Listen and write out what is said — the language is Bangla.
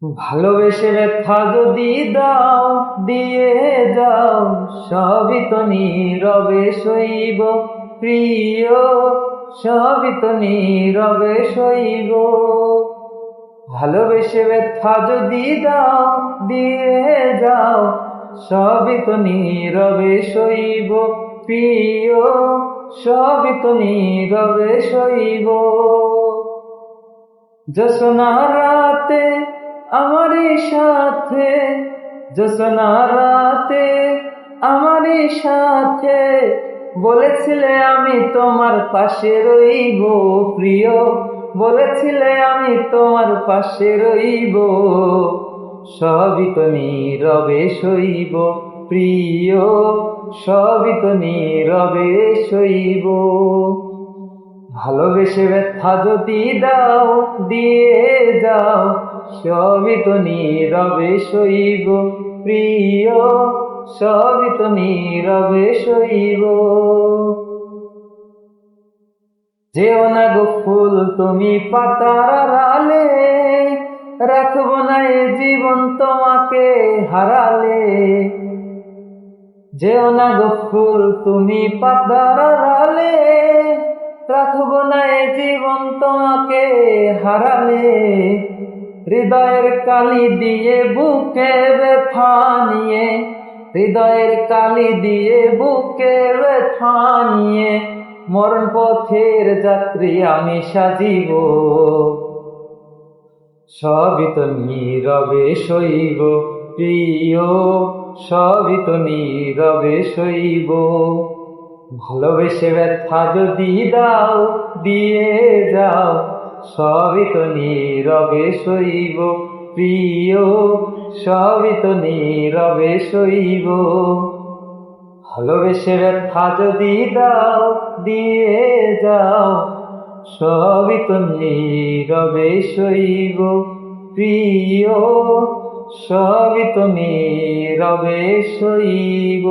ভালোবেসে ব্যথা যদি দাও, দিয়ে যাও, সবই তো নীরবে সইব প্রিয়, সবই তো নীরবে সইব। ভালোবেসে ব্যথা যদি দাও, দিয়ে যাও, সবই তো নীরবে সইব প্রিয়, সবই তো নীরবে সইব। জোছনা রাতে আমারই সাথে, জোছনা রাতে আমারই সাথে বলেছিলে আমি তোমার পাশে রইব প্রিয়, বলেছিলে আমি তোমার পাশে রইব, সবই তো নীরবে সইব প্রিয়, সবই তো নীরবে সইব। ভালোবেসে ব্যথা যদি দাও, দিয়ে যাও, সবই তো নীরবে সইব প্রিয়, সবই তো নীরবে সইব। যেও না গো ফুল তুমি পাতার আড়ালে, রাখবো না এ জীবন তোমাকে হারালে। যেও না গো ফুল তুমি পাতার আড়ালে, রাখবো না এ জীবন তোমাকে হারালে। হৃদয়ের কালি দিয়ে বুকে ব্যথা নিয়ে, হৃদয়ের কালি দিয়ে বুকে ব্যথা নিয়ে মরণ পথের যাত্রী আমি সাজিব, সবই তো নীরবে সইব প্রিয়, সবই তো নীরবে সইব। ভালোবেসে ব্যথা যদি দাও, দিয়ে যাও, সবই তো নীরবে সইব প্রিয়, সবই তো নীরবে সইব। ভালোবেসে ব্যথা যদি দাও, দিয়ে যাও, সবই তো নীরবে সইব প্রিয়, সবই তো নীরবে সইব।